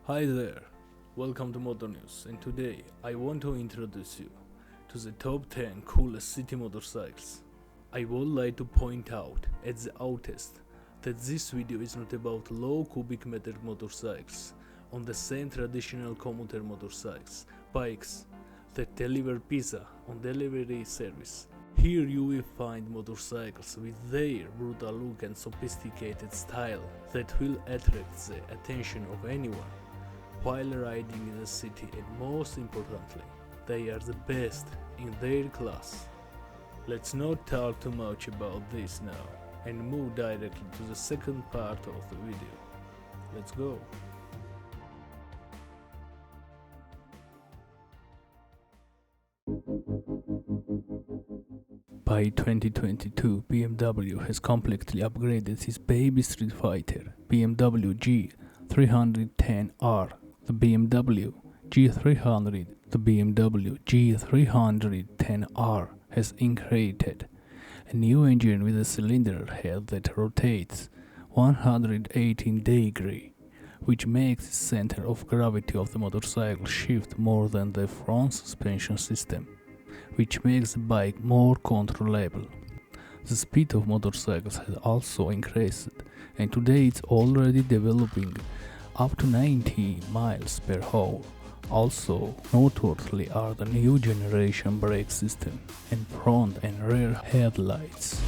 Hi there, welcome to Moto News, and today I want to introduce you to the top 10 coolest city motorcycles. I would like to point out at the outset that this video is not about low cubic meter motorcycles on the same traditional commuter motorcycles, bikes that deliver pizza on delivery service. Here you will find motorcycles with their brutal look and sophisticated style that will attract the attention of anyone while riding in the city, and most importantly, they are the best in their class. Let's not talk too much about this now and move directly to the second part of the video. Let's go. By 2022, BMW has completely upgraded its baby street fighter, BMW G310R. The BMW G310R has integrated a new engine with a cylinder head that rotates 118 degrees, which makes the center of gravity of the motorcycle shift more than the front suspension system, which makes the bike more controllable. The speed of motorcycles has also increased, and today it's already developing up to 90 miles per hour. Also noteworthy are the new generation brake system and front and rear headlights.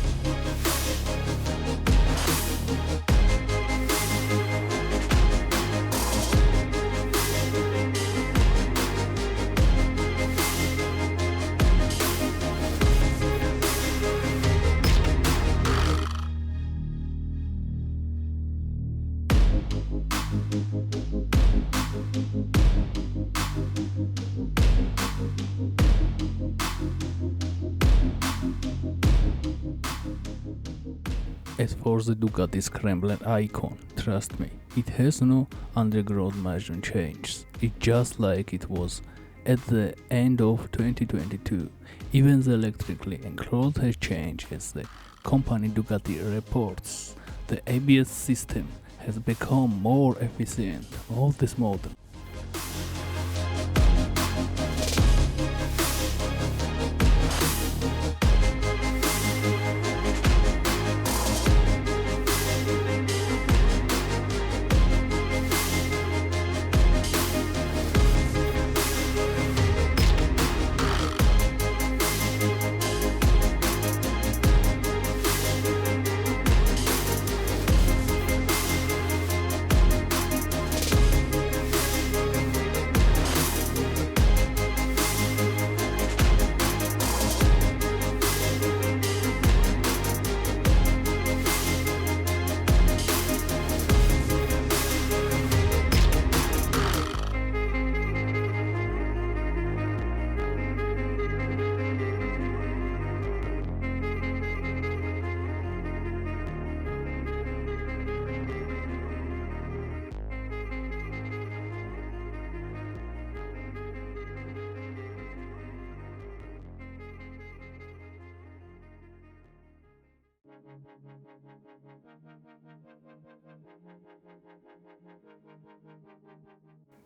As for the Ducati Scrambler icon, trust me, it has no underground major changes. It's just like it was at the end of 2022. Even the electrically enclosed has changed, as the company Ducati reports. The ABS system has become more efficient. All this model.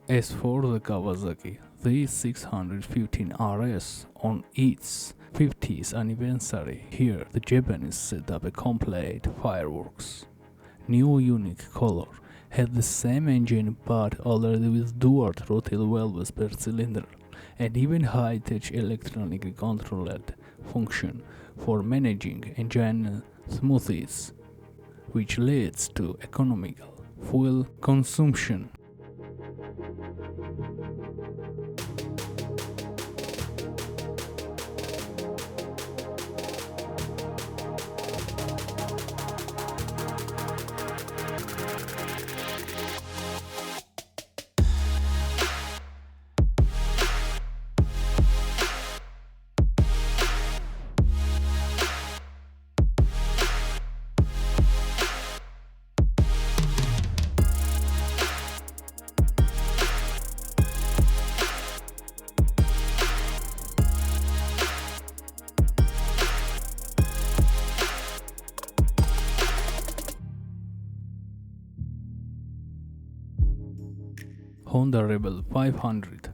As for the Kawasaki, the 615 RS on its 50th anniversary, here the Japanese set up a complete fireworks. New unique color, had the same engine but already with dual throttle valves per cylinder, and even high-tech electronically controlled function for managing engine smoothness, which leads to economical fuel consumption. Honda Rebel 500.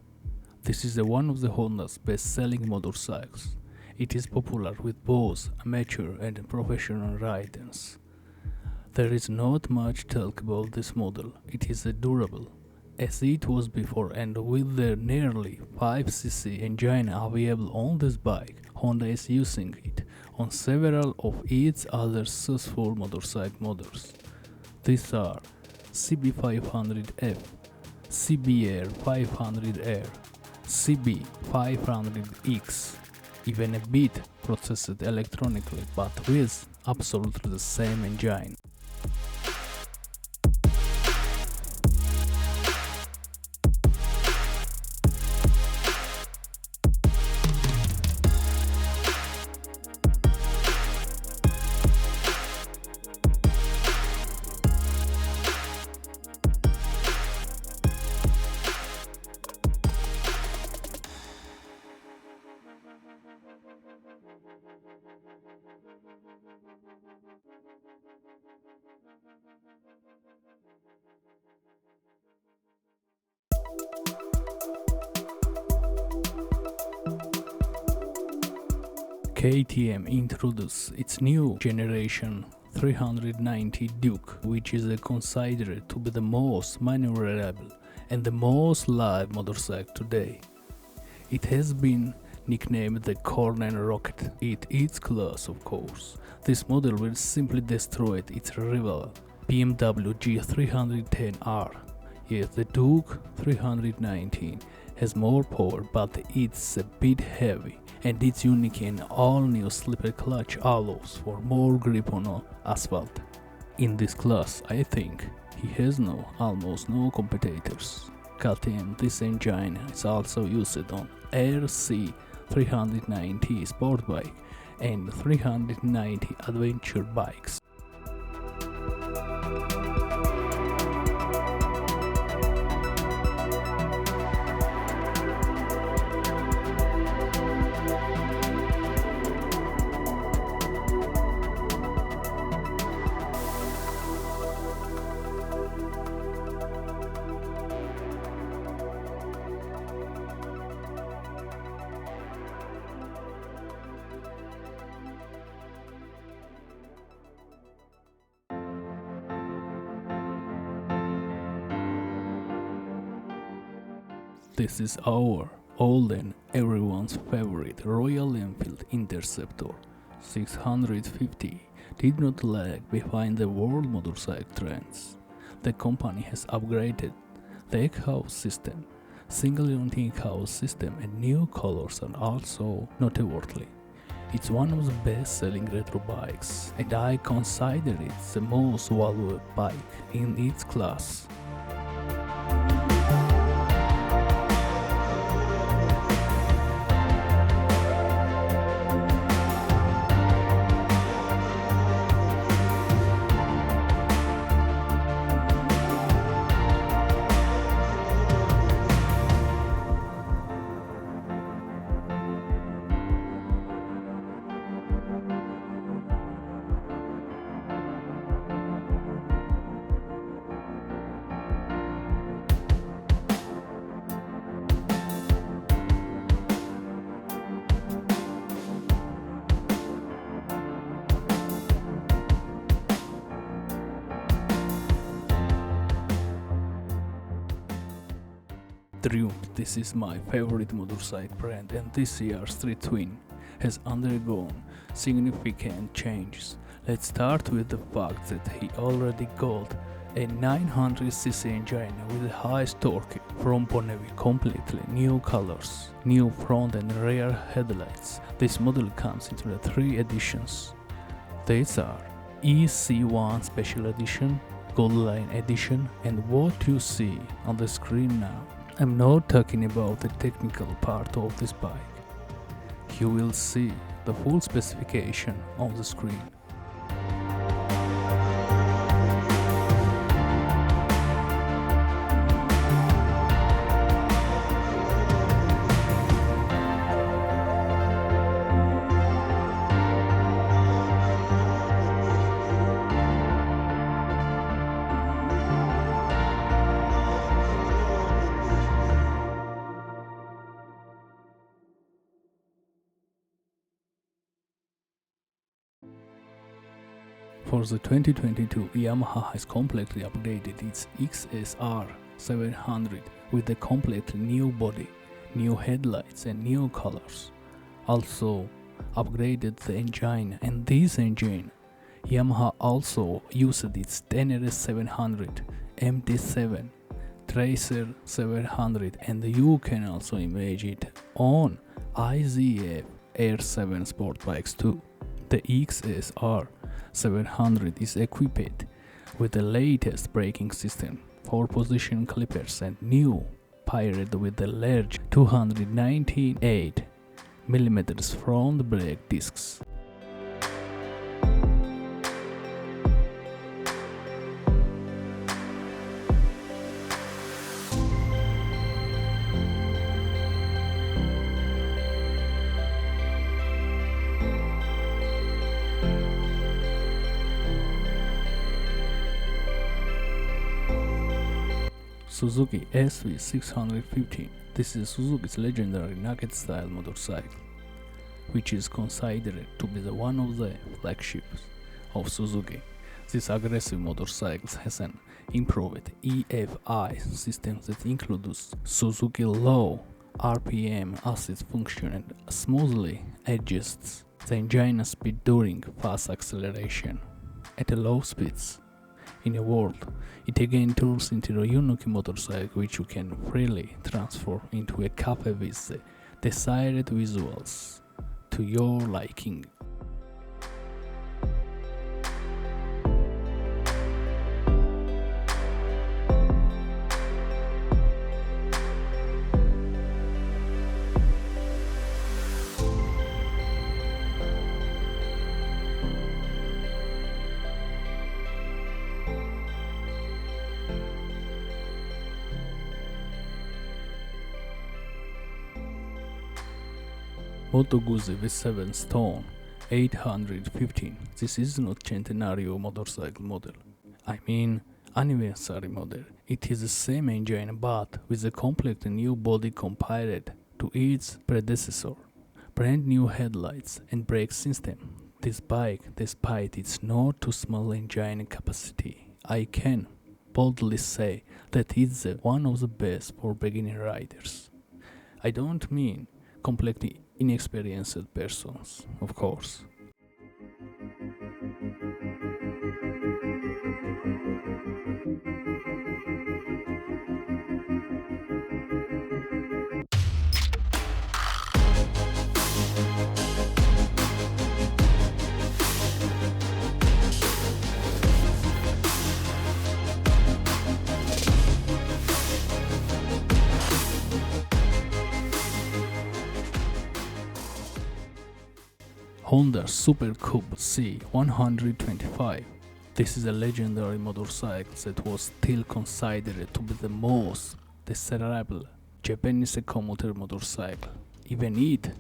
This is one of the Honda's best-selling motorcycles. It is popular with both amateur and professional riders. There is not much talk about this model. It is durable, as it was before, and with the nearly 5cc engine available on this bike, Honda is using it on several of its other successful motorcycle models. These are CB500F, CBR 500R, CB500X, even a bit processed electronically, but with absolutely the same engine. KTM introduced its new generation 390 Duke, which is considered to be the most maneuverable and the most live motorcycle today. It has been nicknamed the Corner Rocket in its class, of course. This model will simply destroy its rival BMW G310R. Yes, the Duke 319 has more power, but it's a bit heavy, and it's unique in all new slipper clutch allows for more grip on asphalt. In this class, I think he has almost no competitors. KTM this engine is also used on RC 390 sport bike and 390 adventure bikes. This is our old and everyone's favorite Royal Enfield Interceptor 650 did not lag behind the world motorcycle trends. The company has upgraded the exhaust system, single unit exhaust system, and new colors are also noteworthy. It's one of the best selling retro bikes, and I consider it the most valuable bike in its class. Triumph, this is my favorite motorcycle brand, and this year's Street Twin has undergone significant changes. Let's start with the fact that he already got a 900cc engine with the highest torque from Bonneville, completely new colors, new front and rear headlights. This model comes into the 3 editions. These are EC1 Special Edition, Gold Line Edition, and what you see on the screen now. I'm not talking about the technical part of this bike. You will see the full specification on the screen. For the 2022, Yamaha has completely upgraded its XSR700 with a completely new body, new headlights and new colors. Also upgraded the engine, and this engine Yamaha also used its XSR700, MT7, Tracer 700, and you can also imagine it on IZF R7 sport bikes too. The XSR700 is equipped with the latest braking system, 4-position clippers and new paired with the large 298mm front brake discs. Suzuki SV650. This is Suzuki's legendary nugget-style motorcycle, which is considered to be one of the flagships of Suzuki. This aggressive motorcycle has an improved EFI system that includes Suzuki low RPM assist function and smoothly adjusts the engine speed during fast acceleration at low speeds. In a word, it again turns into a unique motorcycle which you can freely transform into a coupe with the desired visuals to your liking. Moto Guzzi V7 Stone 815. This is not centenario motorcycle model. I mean anniversary model. It is the same engine but with a completely new body compared to its predecessor. Brand new headlights and brake system. This bike, despite its not too small engine capacity, I can boldly say that it's one of the best for beginner riders. I don't mean completely inexperienced persons, of course. Honda Super Cube C125. This is a legendary motorcycle that was still considered to be the most desirable Japanese commuter motorcycle. Even it,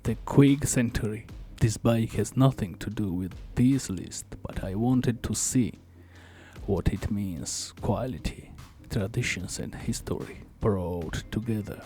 the Quick Century. This bike has nothing to do with this list, but I wanted to see what it means: quality, traditions and history brought together.